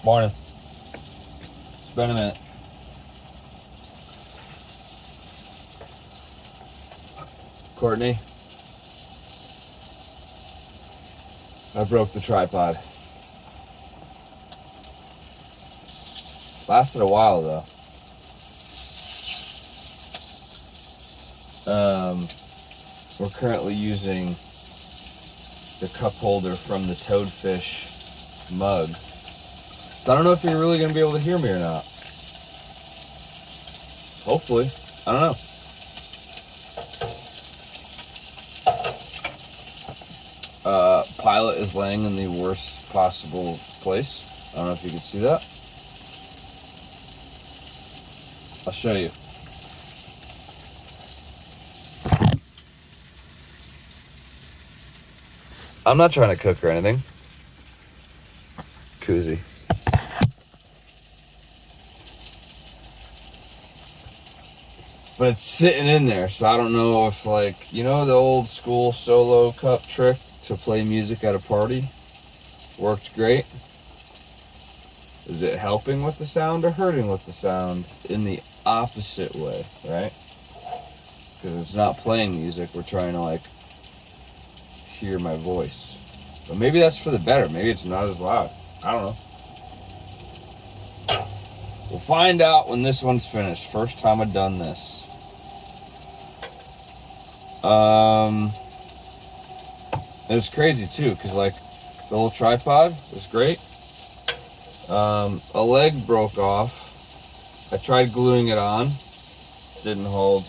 Morning. It's been a minute. Courtney, I broke the tripod. Lasted a while though. We're currently using the cup holder from the Toadfish mug. So I don't know if you're really going to be able to hear me or not. Hopefully. I don't know. Pilot is laying in the worst possible place. I don't know if you can see that. I'll show you. I'm not trying to cook or anything. Koozie. But it's sitting in there, so I don't know if, like, you know the old school solo cup trick to play music at a party? Worked great. Is it helping with the sound or hurting with the sound? In the opposite way, right? Because it's not playing music, we're trying to, like, hear my voice. But maybe that's for the better. Maybe it's not as loud. I don't know. We'll find out when this one's finished. First time I've done this. It was crazy too, because like the little tripod was great. A leg broke off. I tried gluing it on. Didn't hold.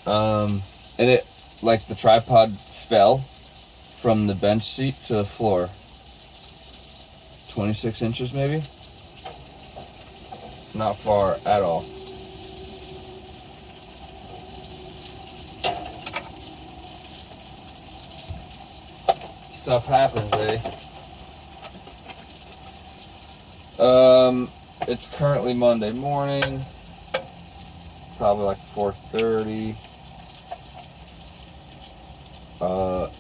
And it, like the tripod fell from the bench seat to the floor. 26 inches maybe? Not far at all. Stuff happens, eh? It's currently Monday morning. Probably like 4:30.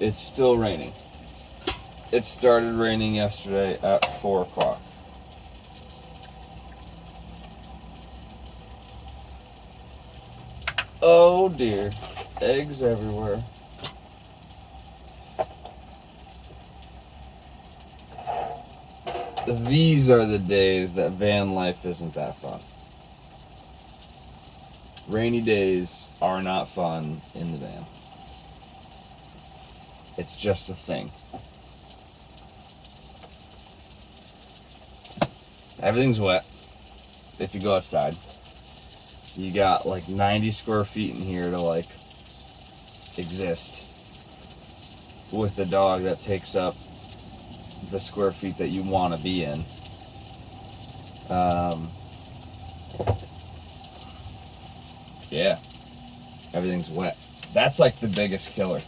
It's still raining. It started raining yesterday at 4 o'clock. Oh dear. Eggs everywhere. These are the days that van life isn't that fun. Rainy days are not fun in the van. It's just a thing. Everything's wet if you go outside. You got like 90 square feet in here to like exist with the dog that takes up the square feet that you want to be in. Yeah, everything's wet. That's like the biggest killer.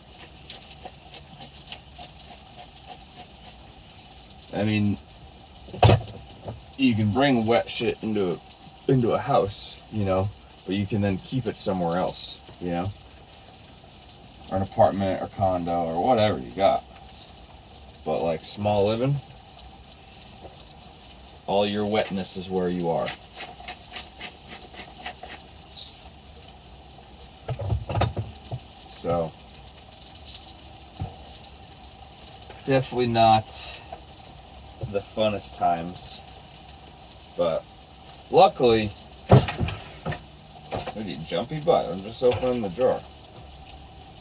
I mean, you can bring wet shit into a house, you know, but you can then keep it somewhere else, you know, or an apartment or condo or whatever you got. But like small living, all your wetness is where you are. So definitely not the funnest times, but luckily, look at you, jumpy butt. I'm just opening the drawer.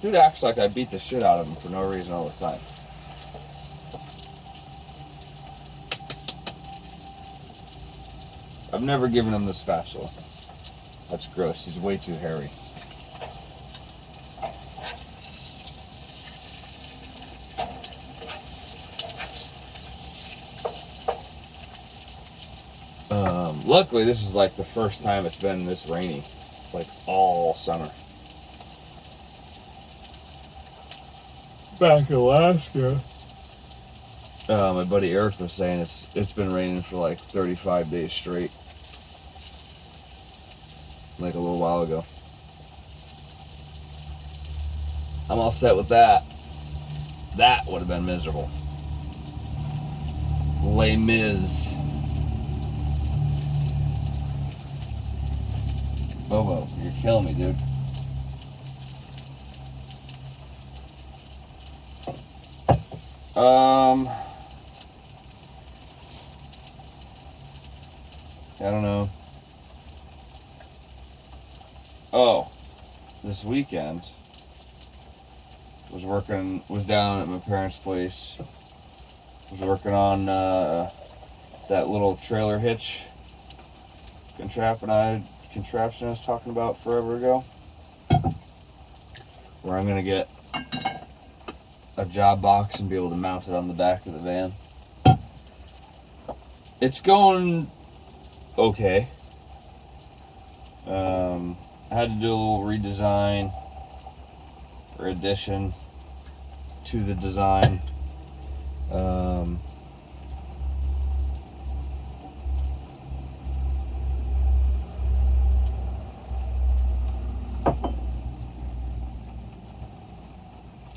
Dude acts like I beat the shit out of him for no reason all the time. I've never given him the spatula. That's gross. He's way too hairy. Luckily, this is like the first time it's been this rainy, like all summer. Back in Alaska, my buddy Eric was saying it's been raining for like 35 days straight, like a little while ago. I'm all set with that. That would have been miserable. Les Mis. Bobo, you're killing me, dude. I don't know. Oh, this weekend was down at my parents' place. Was working on that little trailer hitch contraption I was talking about forever ago, where I'm gonna get a job box and be able to mount it on the back of the van. It's going okay. I had to do a little redesign or addition to the design.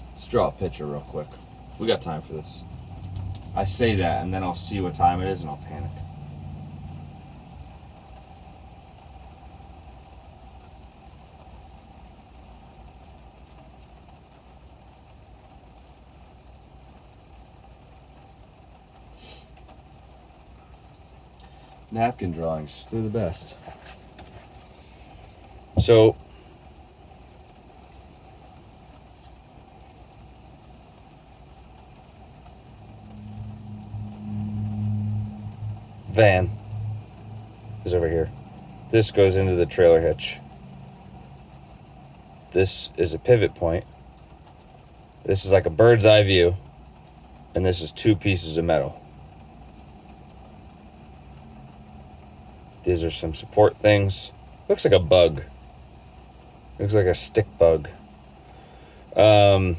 Let's draw a picture real quick. We got time for this. I say that and then I'll see what time it is and I'll panic. Napkin drawings, they're the best. So, van is over here. This goes into the trailer hitch. This is a pivot point. This is like a bird's eye view. And this is 2 pieces of metal. These are some support things. Looks like a bug. Looks like a stick bug. So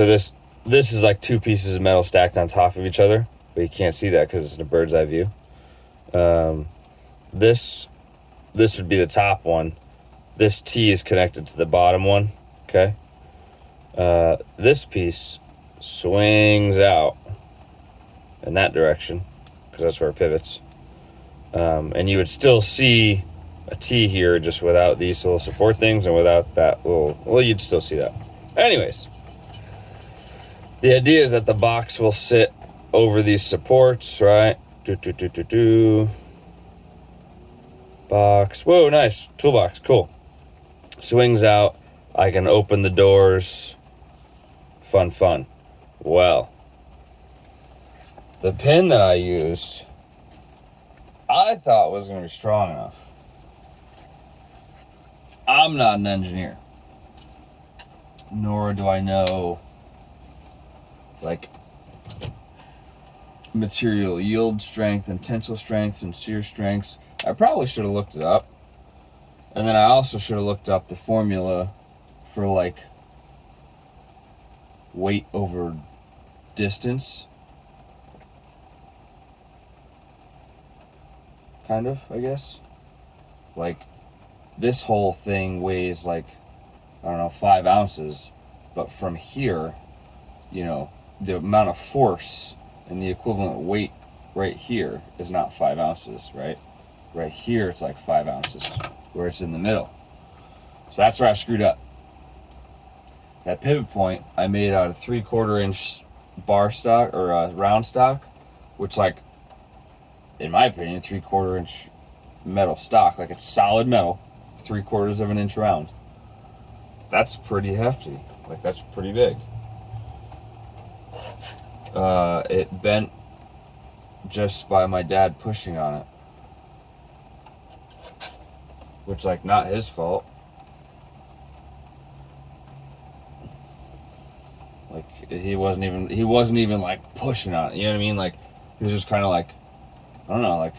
this is like 2 pieces of metal stacked on top of each other, but you can't see that because it's in a bird's eye view. This would be the top one. This T is connected to the bottom one. Okay. This piece swings out in that direction because that's where it pivots. And you would still see a T here just without these little support things and without that little, well, you'd still see that. Anyways, the idea is that the box will sit over these supports, right? Box. Whoa, nice. Toolbox. Cool. Swings out. I can open the doors. Fun. Well, the pin that I used, I thought was going to be strong enough. I'm not an engineer. Nor do I know, like, material yield strength and tensile strengths and shear strengths. I probably should have looked it up. And then I also should have looked up the formula for, like, weight over distance. Kind of, I guess. Like, this whole thing weighs, like, I don't know, 5 ounces. But from here, you know, the amount of force and the equivalent weight right here is not 5 ounces, right? Right here, it's like 5 ounces, where it's in the middle. So that's where I screwed up. That pivot point I made out of 3/4 inch bar stock or round stock, which, like, in my opinion, 3/4 inch metal stock, like, it's solid metal, 3/4 of an inch round. That's pretty hefty. Like, that's pretty big. It bent just by my dad pushing on it, which, like, not his fault. Like, he wasn't even like pushing on it, you know what I mean? Like, he was just kind of like, I don't know, like,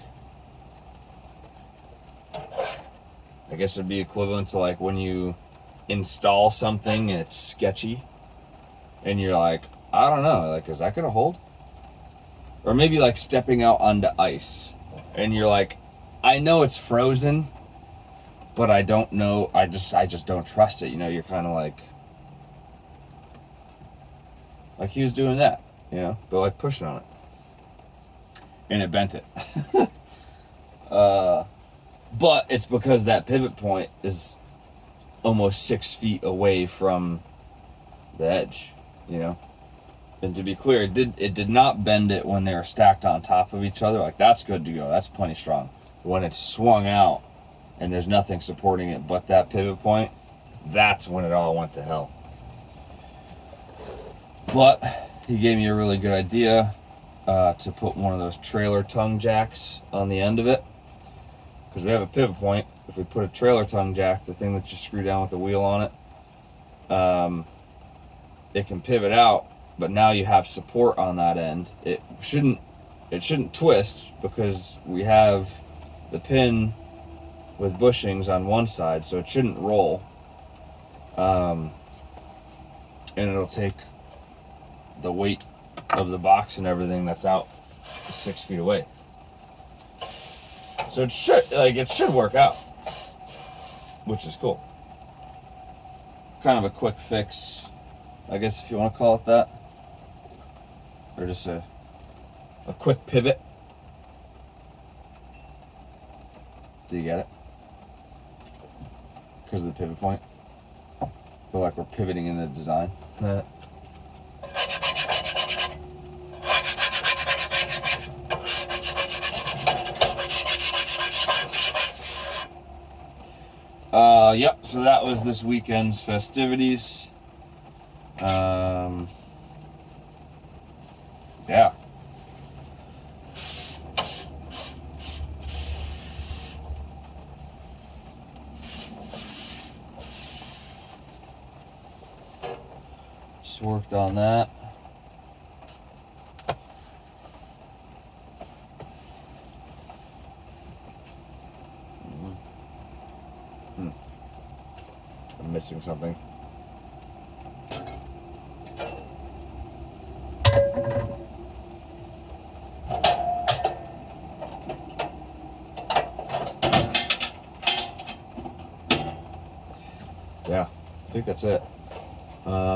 I guess it'd be equivalent to, like, when you install something and it's sketchy and you're like, I don't know, like, is that gonna hold? Or maybe, like, stepping out onto ice and you're like, I know it's frozen, but I don't know, I just don't trust it, you know? You're kind of like he was doing that, you know, but, like, pushing on it. and it bent it. But it's because that pivot point is almost 6 feet away from the edge, you know. And to be clear, it did not bend it when they were stacked on top of each other. Like, that's good to go. That's plenty strong. When it swung out and there's nothing supporting it but that pivot point, that's when it all went to hell. But he gave me a really good idea to put one of those trailer tongue jacks on the end of it. Because we have a pivot point. If we put a trailer tongue jack, the thing that you screw down with the wheel on it, it can pivot out, but now you have support on that end. It shouldn't twist because we have the pin with bushings on one side, so it shouldn't roll. And it'll take the weight of the box and everything that's out 6 feet away. So it should work out, which is cool. Kind of a quick fix, I guess, if you want to call it that, or just a quick pivot. Do you get it? Because of the pivot point. Feel like we're pivoting in the design. Yep, so that was this weekend's festivities. Yeah. Just worked on that. I'm missing something. Yeah, I think that's it.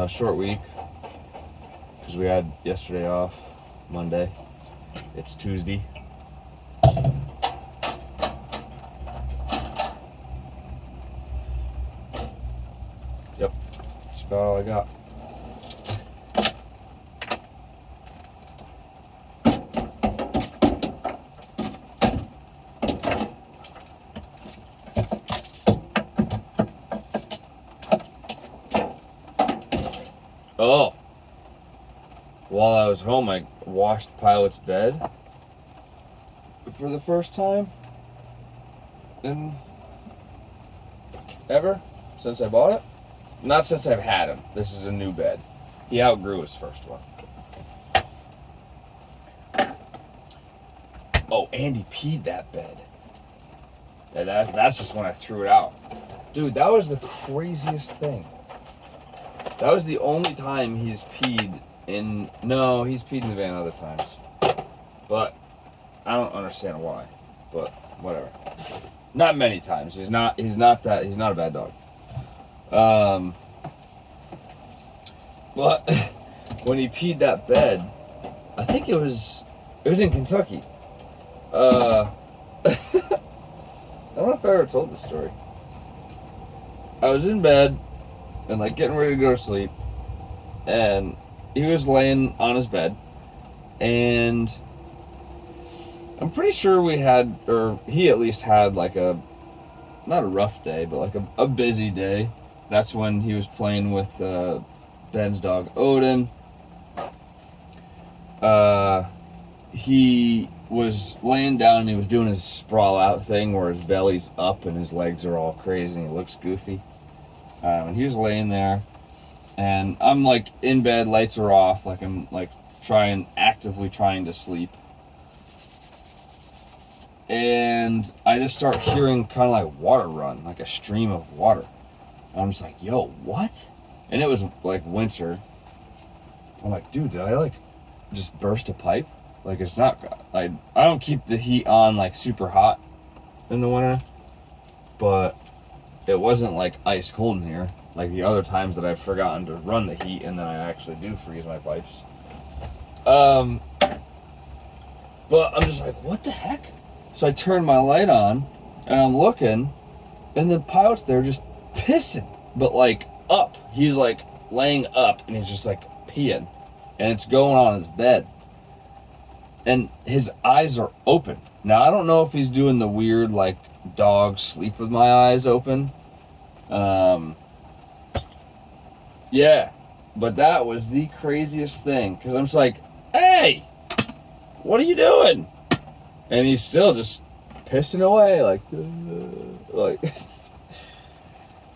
Short week because we had yesterday off, Monday. It's Tuesday. Yep, that's about all I got. Oh, while I was home, I washed Pilot's bed for the first time in ever since I bought it. Not since I've had him. This is a new bed. He outgrew his first one. Oh, and he peed that bed. Yeah, that's just when I threw it out. Dude, that was the craziest thing. That was the only time he's peed in... No, he's peed in the van other times. But I don't understand why. But whatever. Not many times. He's not a bad dog. But when he peed that bed, I think it was in Kentucky. I don't know if I ever told this story. I was in bed and like getting ready to go to sleep, and he was laying on his bed, and I'm pretty sure we had, or he at least had, like not a rough day, but like a busy day. That's when he was playing with Ben's dog Odin. He was laying down and he was doing his sprawl out thing where his belly's up and his legs are all crazy and he looks goofy. And he was laying there, and I'm like in bed, lights are off, like I'm like actively trying to sleep. And I just start hearing kind of like water run, like a stream of water. And I'm just like, yo, what? And it was like winter. I'm like, dude, did I like just burst a pipe? Like, it's not, I don't keep the heat on like super hot in the winter, but it wasn't like ice cold in here like the other times that I've forgotten to run the heat and then I actually do freeze my pipes. But I'm just like, what the heck? So I turn my light on, and I'm looking, and then Pilot's there just pissing, but like up. He's like laying up, and he's just like peeing, and it's going on his bed. And his eyes are open. Now, I don't know if he's doing the weird, like, dog sleep with my eyes open. Yeah. But that was the craziest thing. Because I'm just like, hey, what are you doing? And he's still just pissing away, like.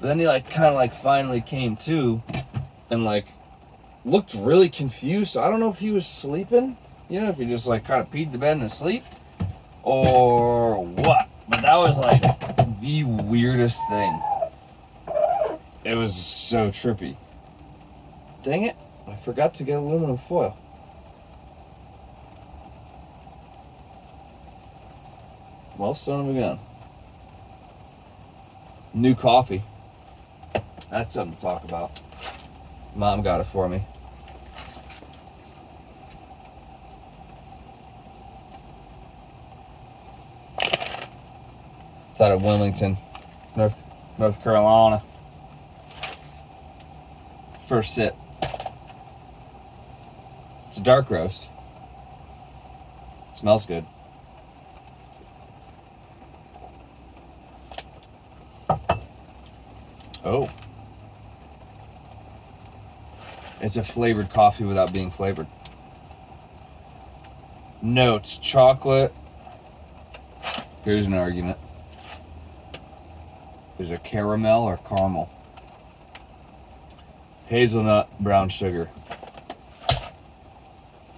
Then he, like, kind of, like, finally came to and, like, looked really confused. So I don't know if he was sleeping. You know, if he just, like, kind of peed the bed and asleep. Or what. But that was, like, the weirdest thing. It was so trippy. Dang it. I forgot to get aluminum foil. Well, son of a gun. New coffee. That's something to talk about. Mom got it for me. It's out of Wilmington, North Carolina. First sip. It's a dark roast. It smells good. Oh. It's a flavored coffee without being flavored. Notes: chocolate. Here's an argument. Is it caramel or caramel? Hazelnut, brown sugar.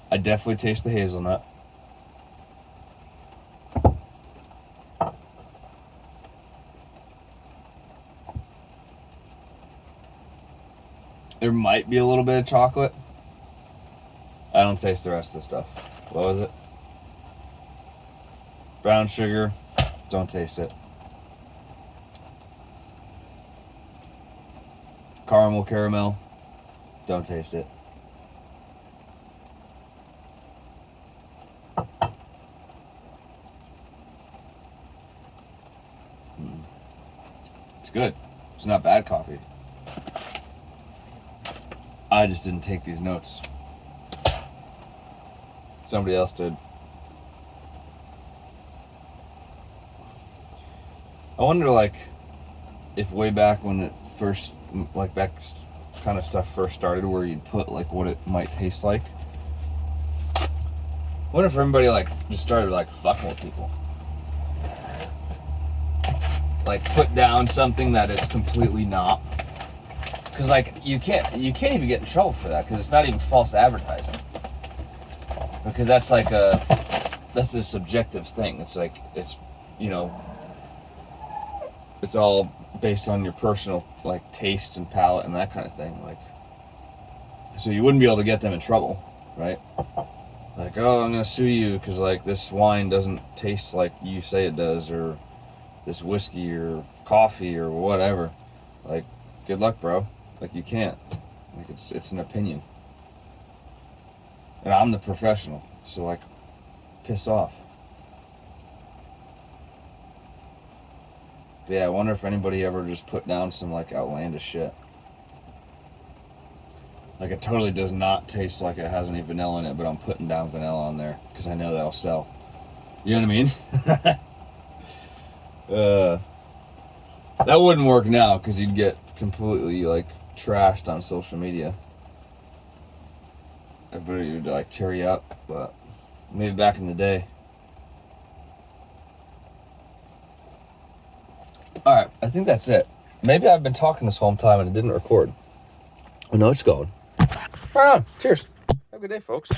I definitely taste the hazelnut. There might be a little bit of chocolate. I don't taste the rest of the stuff. What was it? Brown sugar. Don't taste it. Caramel. Don't taste it. It's good. It's not bad coffee. I just didn't take these notes. Somebody else did. I wonder, like, if way back when it first, like, that kind of stuff first started, where you'd put, like, what it might taste like. I wonder if everybody, like, just started, like, fucking with people. Like, put down something that it's completely not. Because, like, you can't even get in trouble for that, because it's not even false advertising. Because that's, like, that's a subjective thing. It's, like, it's, you know, it's all based on your personal, like, taste and palate and that kind of thing. Like, so you wouldn't be able to get them in trouble, right? Like, oh, I'm gonna sue you because, like, this wine doesn't taste like you say it does, or this whiskey or coffee or whatever. Like, good luck, bro. Like, you can't. Like, it's an opinion. And I'm the professional, so, like, piss off. But yeah, I wonder if anybody ever just put down some, like, outlandish shit. Like, it totally does not taste like it has any vanilla in it, but I'm putting down vanilla on there because I know that'll sell. You know what I mean? That wouldn't work now because you'd get completely, like, trashed on social media. Everybody would, like, tear you up, but maybe back in the day. Alright, I think that's it. Maybe I've been talking this whole time and it didn't record. Oh no, it's going. Right on. Cheers. Have a good day, folks.